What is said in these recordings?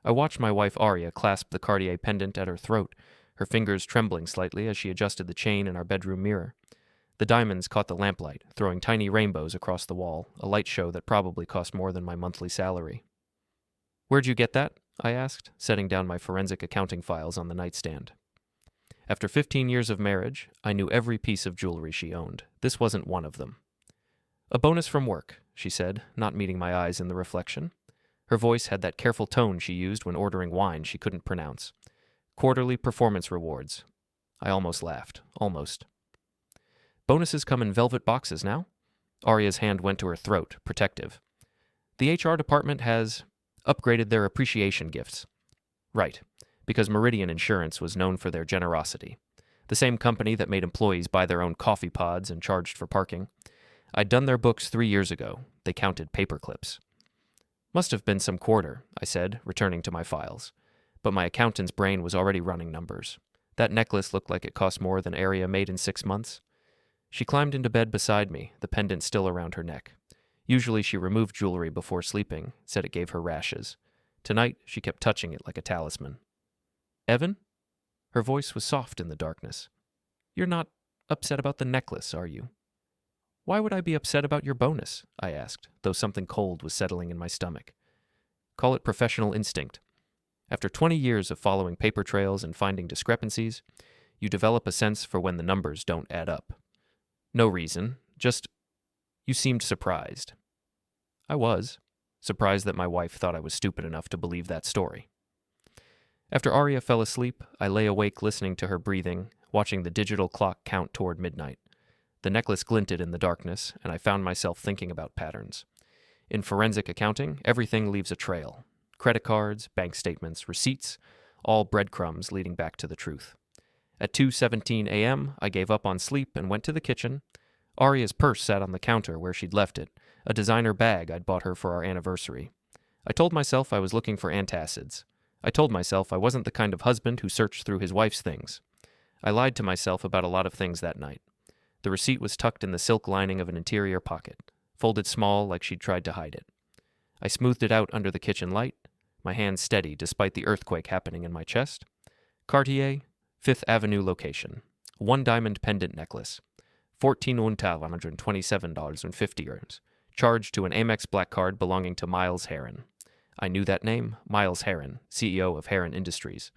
I watched my wife Aria clasp the Cartier pendant at her throat, her fingers trembling slightly as she adjusted the chain in our bedroom mirror. The diamonds caught the lamplight, throwing tiny rainbows across the wall, a light show that probably cost more than my monthly salary. "Where'd you get that?" I asked, setting down my forensic accounting files on the nightstand. After 15 years of marriage, I knew every piece of jewelry she owned. This wasn't one of them. "A bonus from work," she said, not meeting my eyes in the reflection. Her voice had that careful tone she used when ordering wine she couldn't pronounce. "Quarterly performance rewards." I almost laughed. Almost. "Bonuses come in velvet boxes now?" Aria's hand went to her throat, protective. "The HR department has upgraded their appreciation gifts." "Right, because Meridian Insurance was known for their generosity. The same company that made employees buy their own coffee pods and charged for parking. I'd done their books 3 years ago. They counted paper clips." "Must have been some quarter," I said, returning to my files. But my accountant's brain was already running numbers. That necklace looked like it cost more than Aria made in 6 months. She climbed into bed beside me, the pendant still around her neck. Usually she removed jewelry before sleeping, said it gave her rashes. Tonight, she kept touching it like a talisman. "Evan?" Her voice was soft in the darkness. "You're not upset about the necklace, are you?" "Why would I be upset about your bonus?" I asked, though something cold was settling in my stomach. Call it professional instinct. After 20 years of following paper trails and finding discrepancies, you develop a sense for when the numbers don't add up. "No reason, just you seemed surprised." I was. Surprised that my wife thought I was stupid enough to believe that story. After Aria fell asleep, I lay awake listening to her breathing, watching the digital clock count toward midnight. The necklace glinted in the darkness, and I found myself thinking about patterns. In forensic accounting, everything leaves a trail. Credit cards, bank statements, receipts, all breadcrumbs leading back to the truth. At 2:17 a.m., I gave up on sleep and went to the kitchen. Aria's purse sat on the counter where she'd left it, a designer bag I'd bought her for our anniversary. I told myself I was looking for antacids. I told myself I wasn't the kind of husband who searched through his wife's things. I lied to myself about a lot of things that night. The receipt was tucked in the silk lining of an interior pocket, folded small like she'd tried to hide it. I smoothed it out under the kitchen light, my hands steady despite the earthquake happening in my chest. Cartier, 5th Avenue location. 1 diamond pendant necklace. $14,127.50. Charged to an Amex Black Card belonging to Miles Heron. I knew that name, Miles Heron, CEO of Heron Industries.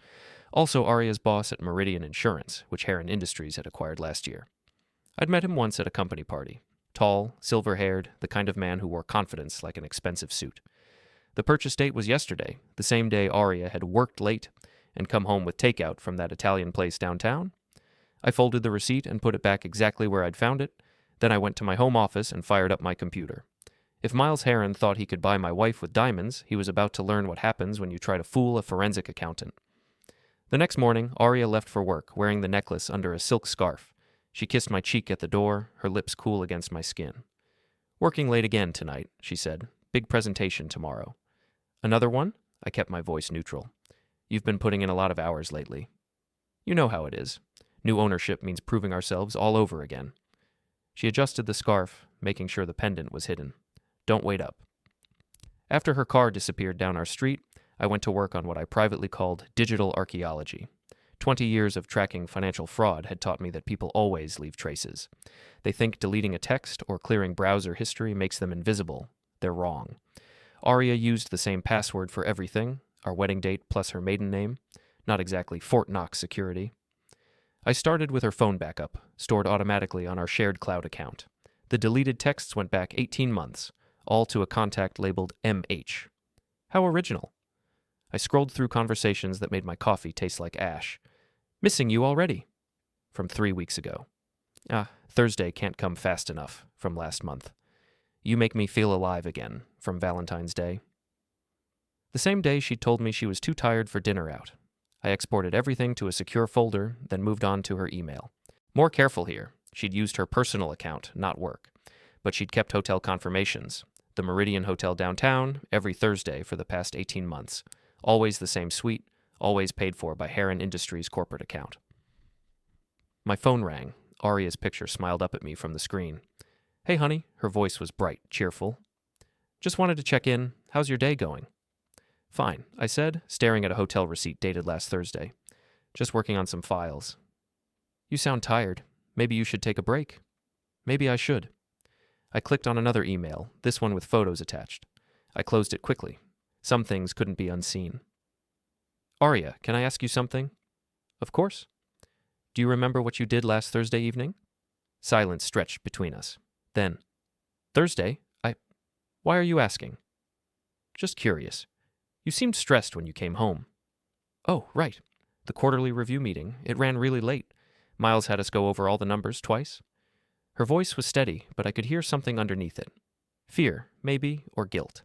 Also Aria's boss at Meridian Insurance, which Heron Industries had acquired last year. I'd met him once at a company party. Tall, silver-haired, the kind of man who wore confidence like an expensive suit. The purchase date was yesterday, the same day Aria had worked late and come home with takeout from that Italian place downtown. I folded the receipt and put it back exactly where I'd found it. Then I went to my home office and fired up my computer. If Miles Heron thought he could buy my wife with diamonds, he was about to learn what happens when you try to fool a forensic accountant. The next morning, Aria left for work, wearing the necklace under a silk scarf. She kissed my cheek at the door, her lips cool against my skin. "Working late again tonight," she said. "Big presentation tomorrow." "Another one?" I kept my voice neutral. "You've been putting in a lot of hours lately." "You know how it is. New ownership means proving ourselves all over again." She adjusted the scarf, making sure the pendant was hidden. "Don't wait up." After her car disappeared down our street, I went to work on what I privately called digital archaeology. 20 years of tracking financial fraud had taught me that people always leave traces. They think deleting a text or clearing browser history makes them invisible. They're wrong. Aria used the same password for everything, our wedding date plus her maiden name. Not exactly Fort Knox security. I started with her phone backup, stored automatically on our shared cloud account. The deleted texts went back 18 months, all to a contact labeled MH. How original. I scrolled through conversations that made my coffee taste like ash. "Missing you already." From 3 weeks ago. Thursday can't come fast enough. From last month. "You make me feel alive again." From Valentine's Day. The same day she told me she was too tired for dinner out. I exported everything to a secure folder, then moved on to her email. More careful here. She'd used her personal account, not work. But she'd kept hotel confirmations. The Meridian Hotel downtown, every Thursday for the past 18 months. Always the same suite, always paid for by Heron Industries' corporate account. My phone rang. Aria's picture smiled up at me from the screen. "Hey, honey." Her voice was bright, cheerful. "Just wanted to check in. How's your day going?" Fine, I said, staring at a hotel receipt dated last Thursday. Just working on some files. You sound tired. Maybe you should take a break. Maybe I should. I clicked on another email, this one with photos attached. I closed it quickly. Some things couldn't be unseen. Aria, can I ask you something? Of course. Do you remember what you did last Thursday evening? Silence stretched between us. Then, Thursday? Why are you asking? Just curious. You seemed stressed when you came home. Oh, right. The quarterly review meeting. It ran really late. Miles had us go over all the numbers twice. Her voice was steady, but I could hear something underneath it. Fear, maybe, or guilt.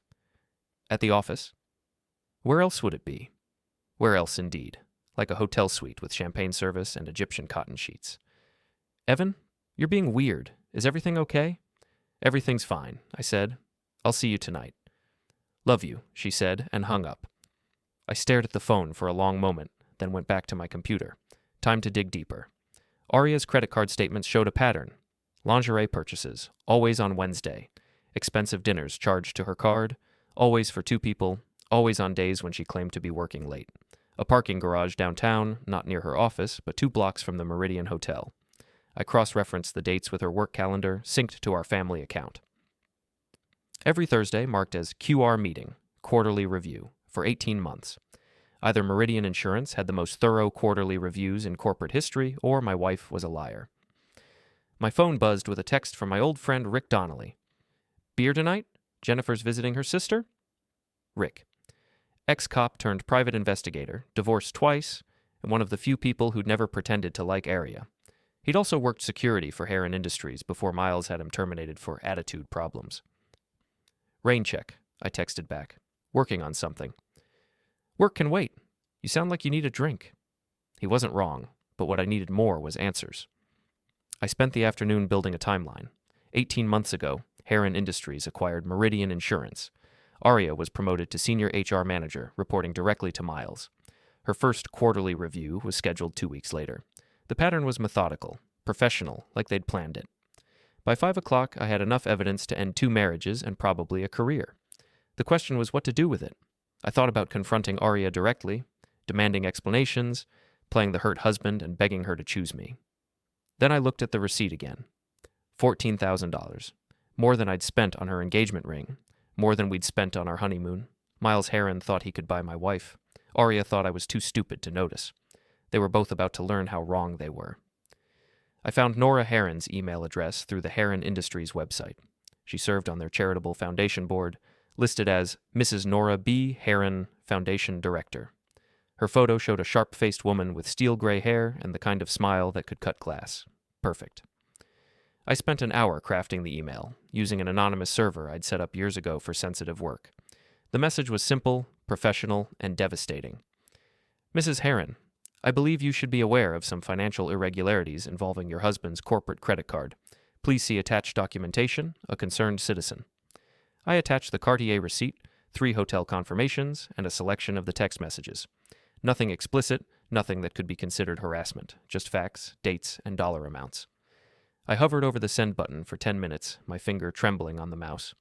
At the office? Where else would it be? Where else, indeed? Like a hotel suite with champagne service and Egyptian cotton sheets. Evan, you're being weird. Is everything okay? Everything's fine, I said. I'll see you tonight. Love you, she said, and hung up. I stared at the phone for a long moment, then went back to my computer. Time to dig deeper. Aria's credit card statements showed a pattern. Lingerie purchases, always on Wednesday. Expensive dinners charged to her card, always for 2 people, always on days when she claimed to be working late. A parking garage downtown, not near her office, but 2 blocks from the Meridian Hotel. I cross-referenced the dates with her work calendar, synced to our family account. Every Thursday marked as QR meeting, quarterly review, for 18 months. Either Meridian Insurance had the most thorough quarterly reviews in corporate history, or my wife was a liar. My phone buzzed with a text from my old friend Rick Donnelly. Beer tonight? Jennifer's visiting her sister? Rick. Ex-cop turned private investigator, divorced twice, and one of the few people who'd never pretended to like Aria. He'd also worked security for Heron Industries before Miles had him terminated for attitude problems. Rain check, I texted back. Working on something. Work can wait. You sound like you need a drink. He wasn't wrong, but what I needed more was answers. I spent the afternoon building a timeline. 18 months ago, Heron Industries acquired Meridian Insurance. Aria was promoted to senior HR manager, reporting directly to Miles. Her first quarterly review was scheduled 2 weeks later. The pattern was methodical, professional, like they'd planned it. By 5 o'clock, I had enough evidence to end 2 marriages and probably a career. The question was what to do with it. I thought about confronting Aria directly, demanding explanations, playing the hurt husband and begging her to choose me. Then I looked at the receipt again. $14,000. More than I'd spent on her engagement ring. More than we'd spent on our honeymoon. Miles Heron thought he could buy my wife. Aria thought I was too stupid to notice. They were both about to learn how wrong they were. I found Nora Heron's email address through the Heron Industries website. She served on their charitable foundation board, listed as Mrs. Nora B. Heron, Foundation Director. Her photo showed a sharp-faced woman with steel gray hair and the kind of smile that could cut glass. Perfect. I spent an hour crafting the email, using an anonymous server I'd set up years ago for sensitive work. The message was simple, professional, and devastating. Mrs. Heron, I believe you should be aware of some financial irregularities involving your husband's corporate credit card. Please see attached documentation, a concerned citizen. I attached the Cartier receipt, 3 hotel confirmations, and a selection of the text messages. Nothing explicit, nothing that could be considered harassment, just facts, dates, and dollar amounts. I hovered over the send button for 10 minutes, my finger trembling on the mouse.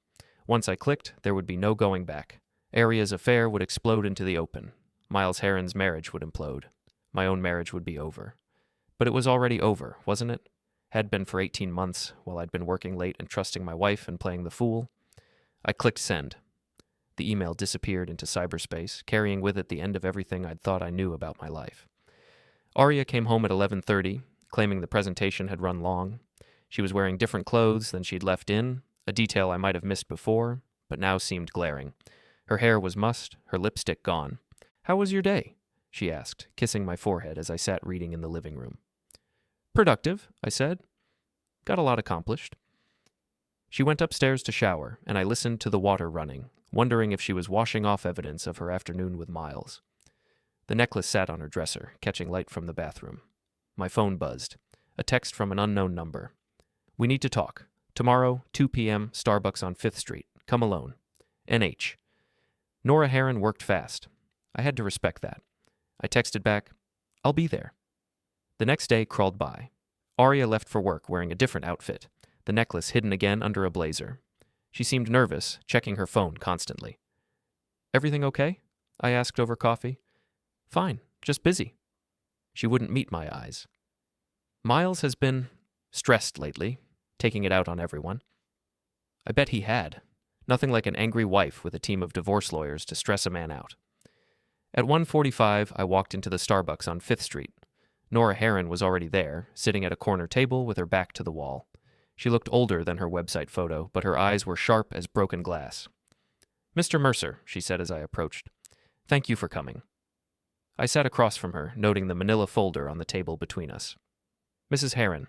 Once I clicked, there would be no going back. Aria's affair would explode into the open. Miles Heron's marriage would implode. My own marriage would be over. But it was already over, wasn't it? Had been for 18 months, while I'd been working late and trusting my wife and playing the fool. I clicked send. The email disappeared into cyberspace, carrying with it the end of everything I'd thought I knew about my life. Aria came home at 11:30, claiming the presentation had run long. She was wearing different clothes than she'd left in, a detail I might have missed before, but now seemed glaring. Her hair was mussed, her lipstick gone. How was your day? She asked, kissing my forehead as I sat reading in the living room. Productive, I said. Got a lot accomplished. She went upstairs to shower, and I listened to the water running, wondering if she was washing off evidence of her afternoon with Miles. The necklace sat on her dresser, catching light from the bathroom. My phone buzzed. A text from an unknown number. We need to talk. Tomorrow, 2 p.m., Starbucks on 5th Street. Come alone. N.H. Nora Heron worked fast. I had to respect that. I texted back, I'll be there. The next day crawled by. Aria left for work wearing a different outfit, the necklace hidden again under a blazer. She seemed nervous, checking her phone constantly. Everything okay? I asked over coffee. Fine, just busy. She wouldn't meet my eyes. Miles has been stressed lately, taking it out on everyone. I bet he had. Nothing like an angry wife with a team of divorce lawyers to stress a man out. At 1:45, I walked into the Starbucks on 5th Street. Nora Herron was already there, sitting at a corner table with her back to the wall. She looked older than her website photo, but her eyes were sharp as broken glass. "Mr. Mercer," she said as I approached. "Thank you for coming." I sat across from her, noting the manila folder on the table between us. "Mrs. Herron,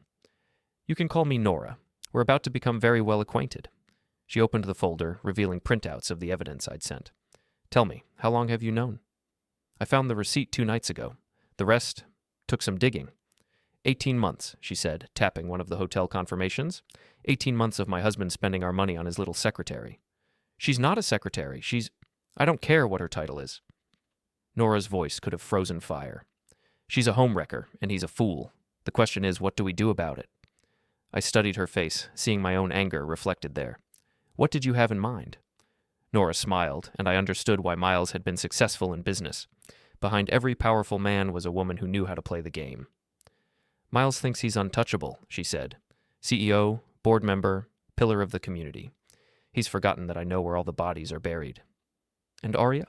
you can call me Nora. We're about to become very well acquainted." She opened the folder, revealing printouts of the evidence I'd sent. "Tell me, how long have you known?" "I found the receipt 2 nights ago. The rest took some digging." 18 months, she said, tapping one of the hotel confirmations. 18 months of my husband spending our money on his little secretary. "She's not a secretary. I don't care what her title is." Nora's voice could have frozen fire. "She's a homewrecker, and he's a fool. The question is, what do we do about it?" I studied her face, seeing my own anger reflected there. "What did you have in mind?" Nora smiled, and I understood why Miles had been successful in business. Behind every powerful man was a woman who knew how to play the game. "Miles thinks he's untouchable," she said. "CEO, board member, pillar of the community. He's forgotten that I know where all the bodies are buried." "And Aria?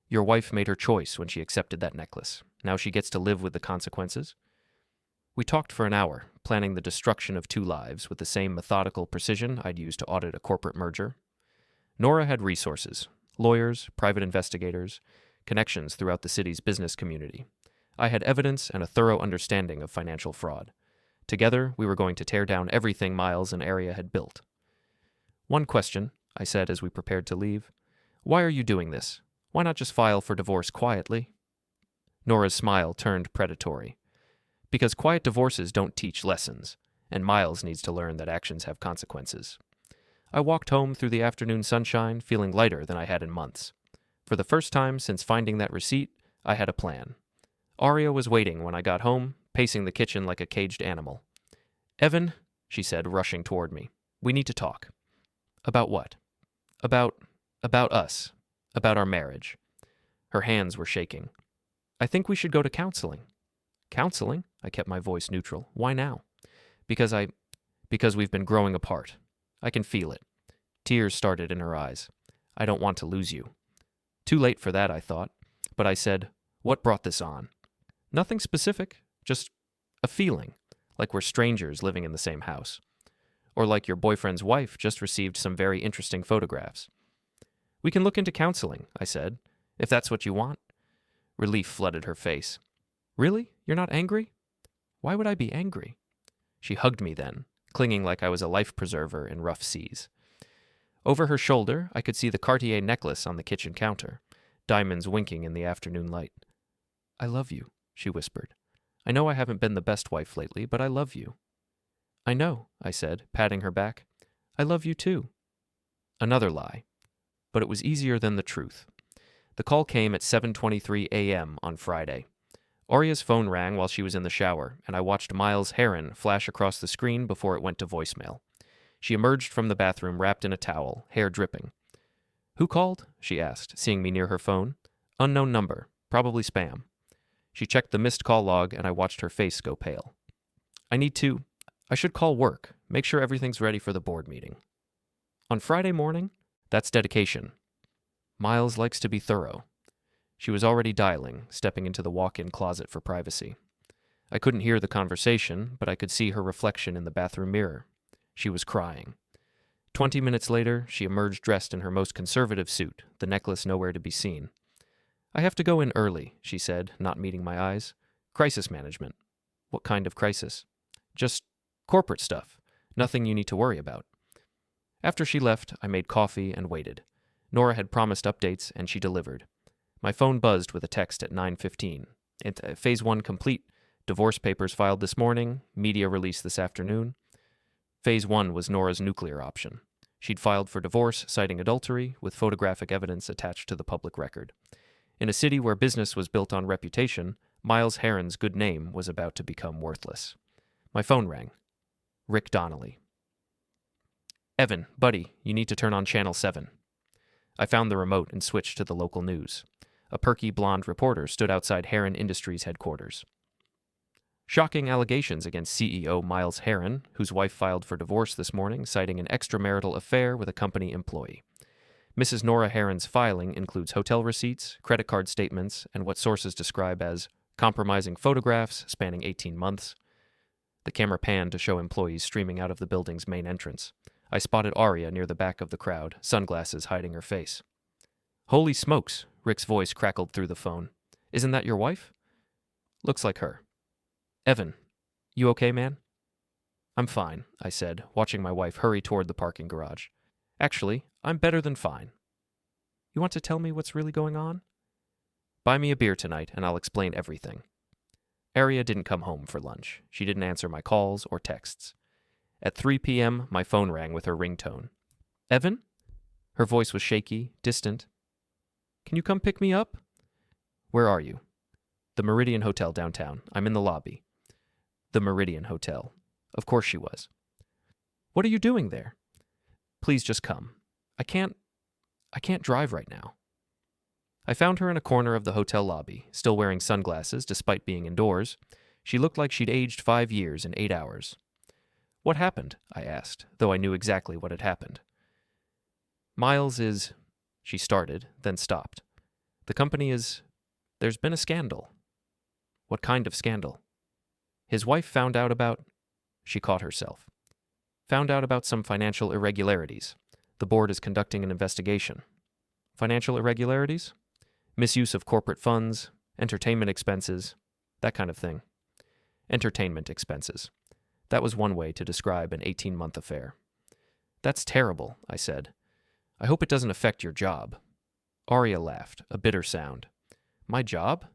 Your wife made her choice when she accepted that necklace. Now she gets to live with the consequences." We talked for an hour, planning the destruction of 2 lives with the same methodical precision I'd used to audit a corporate merger. Nora had resources, lawyers, private investigators, connections throughout the city's business community. I had evidence and a thorough understanding of financial fraud. Together, we were going to tear down everything Miles and Aria had built. "One question," I said as we prepared to leave. "Why are you doing this? Why not just file for divorce quietly?" Nora's smile turned predatory. "Because quiet divorces don't teach lessons, and Miles needs to learn that actions have consequences." I walked home through the afternoon sunshine, feeling lighter than I had in months. For the first time since finding that receipt, I had a plan. Aria was waiting when I got home, pacing the kitchen like a caged animal. "Evan," she said, rushing toward me, "we need to talk." "About what?" About us. About our marriage." Her hands were shaking. "I think we should go to counseling." "Counseling?" I kept my voice neutral. "Why now?" Because we've been growing apart. I can feel it." Tears started in her eyes. "I don't want to lose you." Too late for that, I thought. But I said, "What brought this on?" "Nothing specific, just a feeling, like we're strangers living in the same house. Or like your boyfriend's wife just received some very interesting photographs." "We can look into counseling," I said, "if that's what you want." Relief flooded her face. "Really? You're not angry?" "Why would I be angry?" She hugged me then, clinging like I was a life preserver in rough seas. Over her shoulder, I could see the Cartier necklace on the kitchen counter, diamonds winking in the afternoon light. "I love you," she whispered. "I know I haven't been the best wife lately, but I love you." "I know," I said, patting her back. "I love you too." Another lie. But it was easier than the truth. The call came at 7:23 a.m. on Friday. Aria's phone rang while she was in the shower, and I watched Miles Herron flash across the screen before it went to voicemail. She emerged from the bathroom wrapped in a towel, hair dripping. "Who called?" she asked, seeing me near her phone. "Unknown number. Probably spam." She checked the missed call log, and I watched her face go pale. I should call work, make sure everything's ready for the board meeting." "On Friday morning?" "That's dedication." Miles likes to be thorough. She was already dialing, stepping into the walk-in closet for privacy. I couldn't hear the conversation, but I could see her reflection in the bathroom mirror. She was crying. 20 minutes later, she emerged dressed in her most conservative suit, the necklace nowhere to be seen. "I have to go in early," she said, not meeting my eyes. "Crisis management." "What kind of crisis?" "Just corporate stuff. Nothing you need to worry about." After she left, I made coffee and waited. Nora had promised updates, and she delivered. My phone buzzed with a text at 9:15. Phase 1 complete. Divorce papers filed this morning. Media release this afternoon. Phase 1 was Nora's nuclear option. She'd filed for divorce, citing adultery, with photographic evidence attached to the public record. In a city where business was built on reputation, Miles Herron's good name was about to become worthless. My phone rang. Rick Donnelly. "Evan, buddy, you need to turn on Channel 7. I found the remote and switched to the local news. A perky blonde reporter stood outside Heron Industries headquarters. Shocking allegations against CEO Miles Heron, whose wife filed for divorce this morning, citing an extramarital affair with a company employee. Mrs. Nora Heron's filing includes hotel receipts, credit card statements, and what sources describe as compromising photographs spanning 18 months. The camera panned to show employees streaming out of the building's main entrance. I spotted Aria near the back of the crowd, sunglasses hiding her face. "Holy smokes," Rick's voice crackled through the phone. "Isn't that your wife?" "Looks like her." "Evan, you okay, man?" "I'm fine," I said, watching my wife hurry toward the parking garage. "Actually, I'm better than fine." "You want to tell me what's really going on?" "Buy me a beer tonight, and I'll explain everything." Aria didn't come home for lunch. She didn't answer my calls or texts. At 3 p.m., my phone rang with her ringtone. "Evan?" Her voice was shaky, distant. "Can you come pick me up?" "Where are you?" "The Meridian Hotel downtown. I'm in the lobby." The Meridian Hotel. Of course she was. "What are you doing there?" "Please just come. I can't drive right now." I found her in a corner of the hotel lobby, still wearing sunglasses despite being indoors. She looked like she'd aged 5 years in 8 hours. "What happened?" I asked, though I knew exactly what had happened. "Miles is..." She started, then stopped. "The company is... There's been a scandal." "What kind of scandal?" "His wife found out about..." She caught herself. "Found out about some financial irregularities. The board is conducting an investigation." "Financial irregularities?" "Misuse of corporate funds, entertainment expenses, that kind of thing." Entertainment expenses. That was one way to describe an 18-month affair. "That's terrible," I said. "I hope it doesn't affect your job." Aria laughed, a bitter sound. "My job?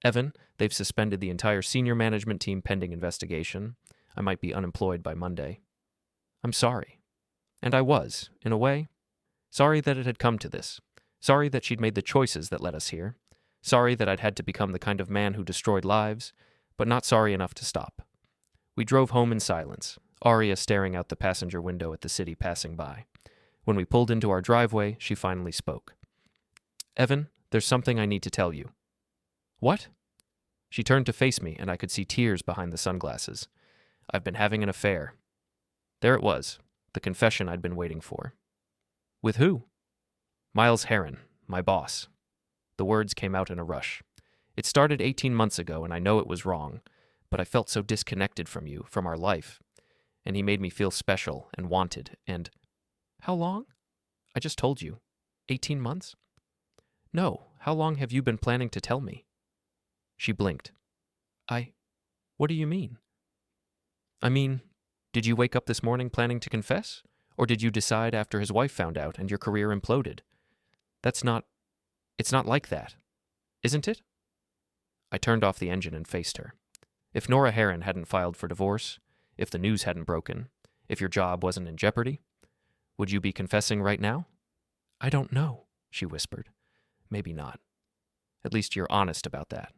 Evan, they've suspended the entire senior management team pending investigation. I might be unemployed by Monday." "I'm sorry." And I was, in a way. Sorry that it had come to this. Sorry that she'd made the choices that led us here. Sorry that I'd had to become the kind of man who destroyed lives, but not sorry enough to stop. We drove home in silence, Aria staring out the passenger window at the city passing by. When we pulled into our driveway, she finally spoke. "Evan, there's something I need to tell you." "What?" She turned to face me, and I could see tears behind the sunglasses. "I've been having an affair." There it was, the confession I'd been waiting for. "With who?" "Miles Heron, my boss." The words came out in a rush. "It started 18 months ago, and I know it was wrong, but I felt so disconnected from you, from our life. And he made me feel special and wanted, and..." "How long?" "I just told you. 18 months?" "No, how long have you been planning to tell me?" She blinked. What do you mean?" "I mean, did you wake up this morning planning to confess? Or did you decide after his wife found out and your career imploded? It's not like that. Isn't it?" I turned off the engine and faced her. "If Nora Heron hadn't filed for divorce, if the news hadn't broken, if your job wasn't in jeopardy, would you be confessing right now?" "I don't know," she whispered. "Maybe not. At least you're honest about that."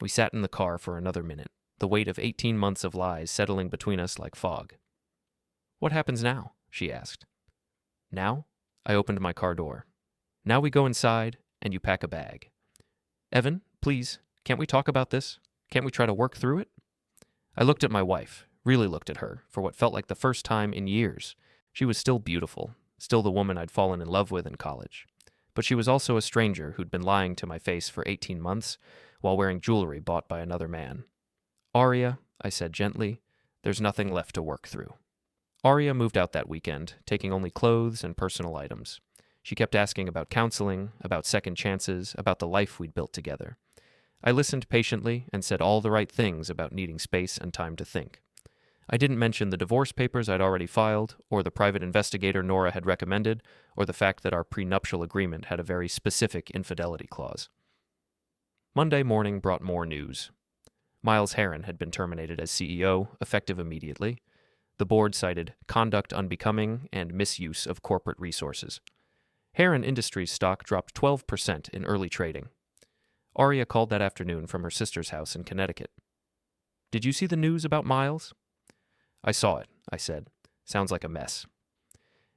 We sat in the car for another minute, the weight of 18 months of lies settling between us like fog. "What happens now?" she asked. "Now?" I opened my car door. "Now we go inside, and you pack a bag." "Evan, please, can't we talk about this? Can't we try to work through it?" I looked at my wife, really looked at her, for what felt like the first time in years. She was still beautiful, still the woman I'd fallen in love with in college. But she was also a stranger who'd been lying to my face for 18 months while wearing jewelry bought by another man. "Aria," I said gently, "there's nothing left to work through." Aria moved out that weekend, taking only clothes and personal items. She kept asking about counseling, about second chances, about the life we'd built together. I listened patiently and said all the right things about needing space and time to think. I didn't mention the divorce papers I'd already filed, or the private investigator Nora had recommended, or the fact that our prenuptial agreement had a very specific infidelity clause. Monday morning brought more news. Miles Heron had been terminated as CEO, effective immediately. The board cited conduct unbecoming and misuse of corporate resources. Heron Industries stock dropped 12% in early trading. Aria called that afternoon from her sister's house in Connecticut. "Did you see the news about Miles?" "I saw it," I said. "Sounds like a mess."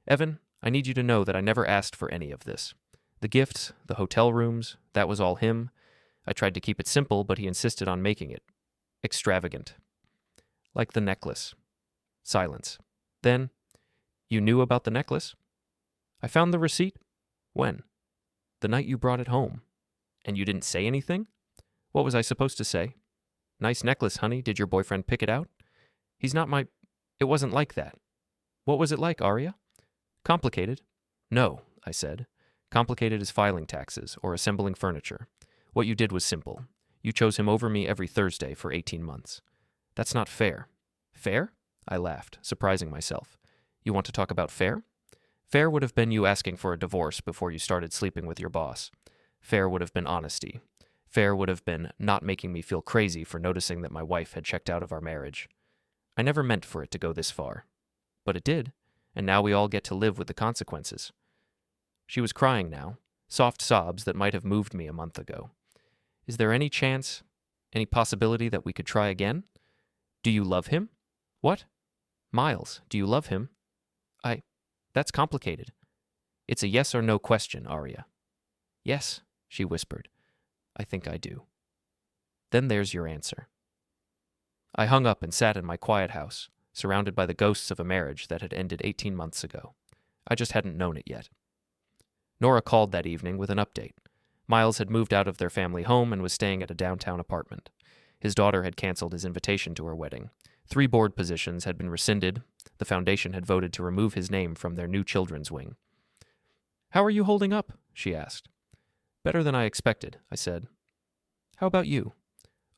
"Evan, I need you to know that I never asked for any of this. The gifts, the hotel rooms, that was all him. I tried to keep it simple, but he insisted on making it extravagant. Like the necklace. Silence. Then, you knew about the necklace? I found the receipt. When? The night you brought it home. And you didn't say anything? What was I supposed to say? Nice necklace, honey. Did your boyfriend pick it out? He's not my... It wasn't like that. What was it like, Aria? Complicated. No, I said. Complicated as filing taxes or assembling furniture. What you did was simple. You chose him over me every Thursday for 18 months. That's not fair. Fair? I laughed, surprising myself. You want to talk about fair? Fair would have been you asking for a divorce before you started sleeping with your boss. Fair would have been honesty. Fair would have been not making me feel crazy for noticing that my wife had checked out of our marriage. I never meant for it to go this far. But it did, and now we all get to live with the consequences. She was crying now, soft sobs that might have moved me a month ago. Is there any chance, any possibility that we could try again? Do you love him? What? Miles, do you love him? That's complicated. It's a yes or no question, Aria. Yes, she whispered. I think I do. Then there's your answer. I hung up and sat in my quiet house, surrounded by the ghosts of a marriage that had ended 18 months ago. I just hadn't known it yet. Nora called that evening with an update. Miles had moved out of their family home and was staying at a downtown apartment. His daughter had canceled his invitation to her wedding. 3 board positions had been rescinded. The foundation had voted to remove his name from their new children's wing. How are you holding up? She asked. Better than I expected, I said. How about you?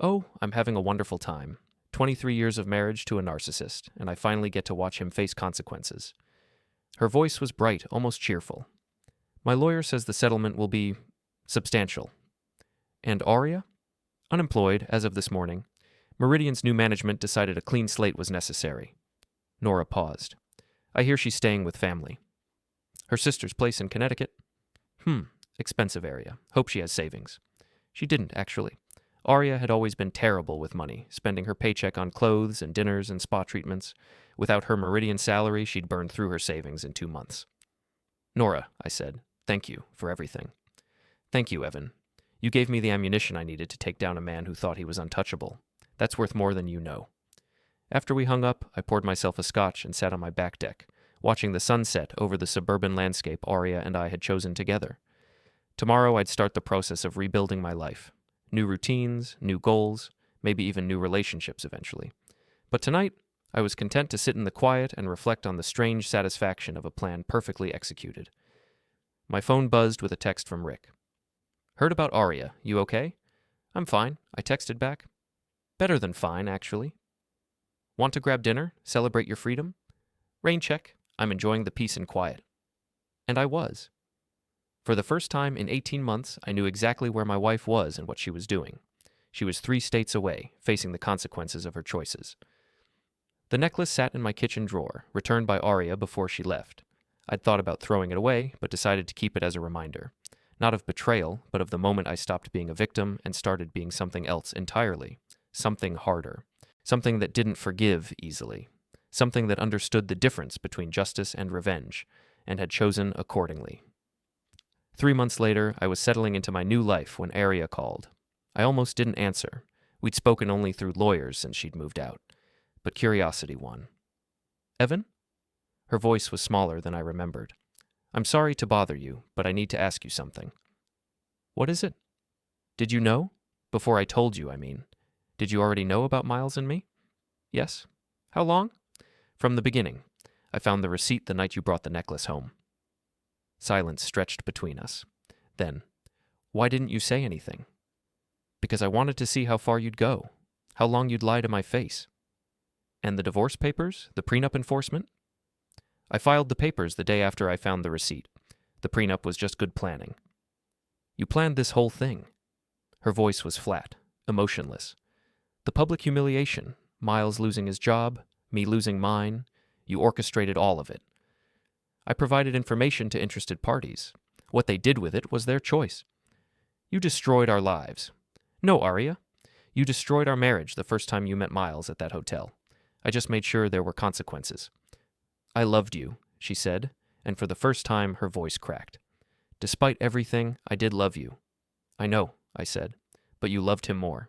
Oh, I'm having a wonderful time. 23 years of marriage to a narcissist, and I finally get to watch him face consequences. Her voice was bright, almost cheerful. My lawyer says the settlement will be substantial. And Aria? Unemployed, as of this morning. Meridian's new management decided a clean slate was necessary. Nora paused. I hear she's staying with family. Her sister's place in Connecticut? Expensive area. Hope she has savings. She didn't, actually. Aria had always been terrible with money, spending her paycheck on clothes and dinners and spa treatments. Without her Meridian salary, she'd burned through her savings in 2 months. Nora, I said, thank you for everything. Thank you, Evan. You gave me the ammunition I needed to take down a man who thought he was untouchable. That's worth more than you know. After we hung up, I poured myself a scotch and sat on my back deck, watching the sunset over the suburban landscape Aria and I had chosen together. Tomorrow I'd start the process of rebuilding my life. New routines, new goals, maybe even new relationships eventually. But tonight, I was content to sit in the quiet and reflect on the strange satisfaction of a plan perfectly executed. My phone buzzed with a text from Rick. Heard about Aria. You okay? I'm fine, I texted back. Better than fine, actually. Want to grab dinner? Celebrate your freedom? Rain check. I'm enjoying the peace and quiet. And I was. For the first time in 18 months, I knew exactly where my wife was and what she was doing. She was 3 states away, facing the consequences of her choices. The necklace sat in my kitchen drawer, returned by Aria before she left. I'd thought about throwing it away, but decided to keep it as a reminder. Not of betrayal, but of the moment I stopped being a victim and started being something else entirely. Something harder. Something that didn't forgive easily. Something that understood the difference between justice and revenge, and had chosen accordingly. 3 months later, I was settling into my new life when Aria called. I almost didn't answer. We'd spoken only through lawyers since she'd moved out. But curiosity won. Evan? Her voice was smaller than I remembered. I'm sorry to bother you, but I need to ask you something. What is it? Did you know? Before I told you, I mean. Did you already know about Miles and me? Yes. How long? From the beginning. I found the receipt the night you brought the necklace home. Silence stretched between us. Then, why didn't you say anything? Because I wanted to see how far you'd go, how long you'd lie to my face. And the divorce papers, the prenup enforcement? I filed the papers the day after I found the receipt. The prenup was just good planning. You planned this whole thing. Her voice was flat, emotionless. The public humiliation, Miles losing his job, me losing mine, you orchestrated all of it. I provided information to interested parties. What they did with it was their choice. You destroyed our lives. No, Aria. You destroyed our marriage the first time you met Miles at that hotel. I just made sure there were consequences. I loved you, she said, and for the first time her voice cracked. Despite everything, I did love you. I know, I said, but you loved him more.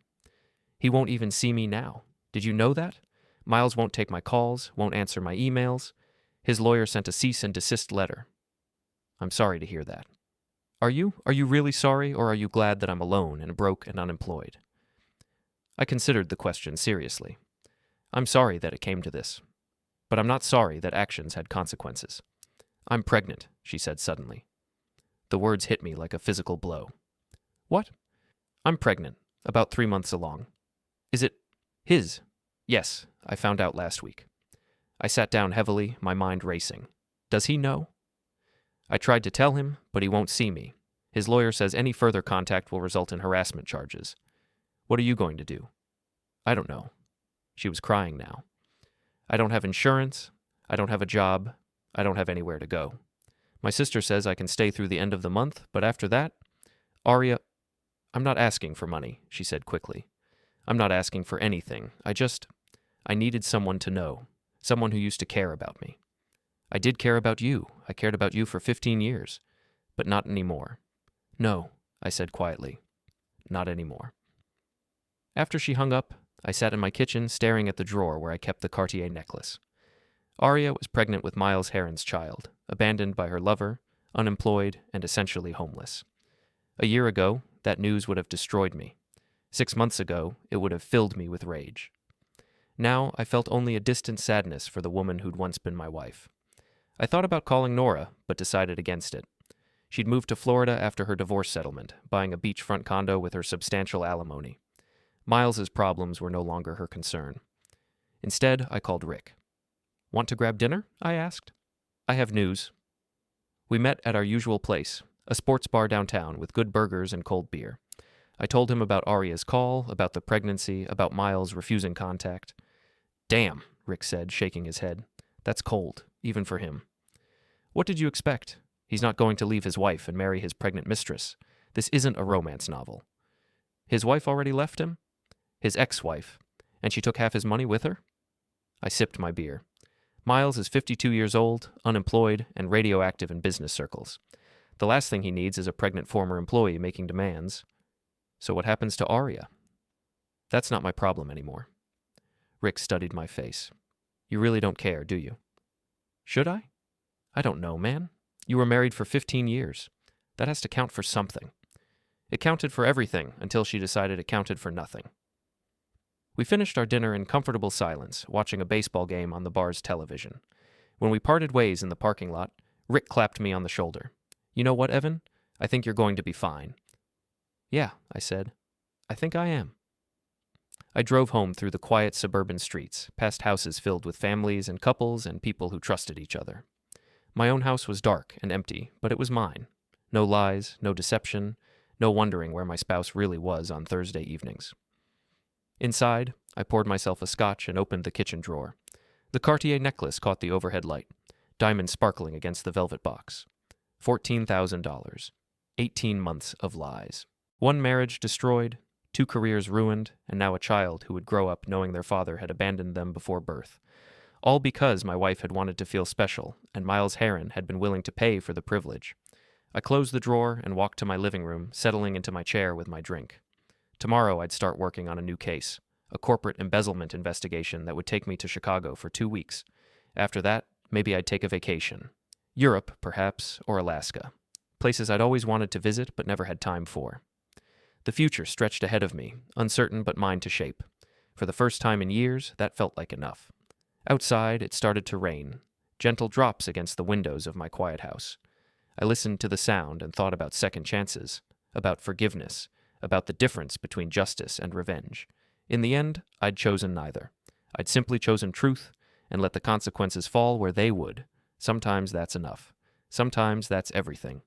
He won't even see me now. Did you know that? Miles won't take my calls, won't answer my emails. His lawyer sent a cease and desist letter. I'm sorry to hear that. Are you? Are you really sorry, or are you glad that I'm alone and broke and unemployed? I considered the question seriously. I'm sorry that it came to this, but I'm not sorry that actions had consequences. I'm pregnant, she said suddenly. The words hit me like a physical blow. What? I'm pregnant, about 3 months along. Is it his? Yes, I found out last week. I sat down heavily, my mind racing. Does he know? I tried to tell him, but he won't see me. His lawyer says any further contact will result in harassment charges. What are you going to do? I don't know. She was crying now. I don't have insurance. I don't have a job. I don't have anywhere to go. My sister says I can stay through the end of the month, but after that, Aria, I'm not asking for money, she said quickly. I'm not asking for anything. I needed someone to know, someone who used to care about me. I did care about you. I cared about you for 15 years, but not anymore. No, I said quietly. Not anymore. After she hung up, I sat in my kitchen staring at the drawer where I kept the Cartier necklace. Aria was pregnant with Miles Heron's child, abandoned by her lover, unemployed, and essentially homeless. A year ago, that news would have destroyed me. 6 months ago, it would have filled me with rage. Now, I felt only a distant sadness for the woman who'd once been my wife. I thought about calling Nora, but decided against it. She'd moved to Florida after her divorce settlement, buying a beachfront condo with her substantial alimony. Miles's problems were no longer her concern. Instead, I called Rick. Want to grab dinner? I asked. I have news. We met at our usual place, a sports bar downtown with good burgers and cold beer. I told him about Aria's call, about the pregnancy, about Miles refusing contact. Damn, Rick said, shaking his head. That's cold, even for him. What did you expect? He's not going to leave his wife and marry his pregnant mistress. This isn't a romance novel. His wife already left him? His ex-wife. And she took half his money with her? I sipped my beer. Miles is 52 years old, unemployed, and radioactive in business circles. The last thing he needs is a pregnant former employee making demands. So what happens to Aria? That's not my problem anymore. Rick studied my face. You really don't care, do you? Should I? I don't know, man. You were married for 15 years. That has to count for something. It counted for everything until she decided it counted for nothing. We finished our dinner in comfortable silence, watching a baseball game on the bar's television. When we parted ways in the parking lot, Rick clapped me on the shoulder. You know what, Evan? I think you're going to be fine. Yeah, I said. I think I am. I drove home through the quiet suburban streets, past houses filled with families and couples and people who trusted each other. My own house was dark and empty, but it was mine. No lies, no deception, no wondering where my spouse really was on Thursday evenings. Inside, I poured myself a scotch and opened the kitchen drawer. The Cartier necklace caught the overhead light, diamonds sparkling against the velvet box. $14,000. 18 months of lies. One marriage destroyed, 2 careers ruined, and now a child who would grow up knowing their father had abandoned them before birth. All because my wife had wanted to feel special, and Miles Heron had been willing to pay for the privilege. I closed the drawer and walked to my living room, settling into my chair with my drink. Tomorrow I'd start working on a new case, a corporate embezzlement investigation that would take me to Chicago for 2 weeks. After that, maybe I'd take a vacation. Europe, perhaps, or Alaska. Places I'd always wanted to visit but never had time for. The future stretched ahead of me, uncertain but mine to shape. For the first time in years, that felt like enough. Outside, it started to rain, gentle drops against the windows of my quiet house. I listened to the sound and thought about second chances, about forgiveness, about the difference between justice and revenge. In the end, I'd chosen neither. I'd simply chosen truth and let the consequences fall where they would. Sometimes that's enough. Sometimes that's everything.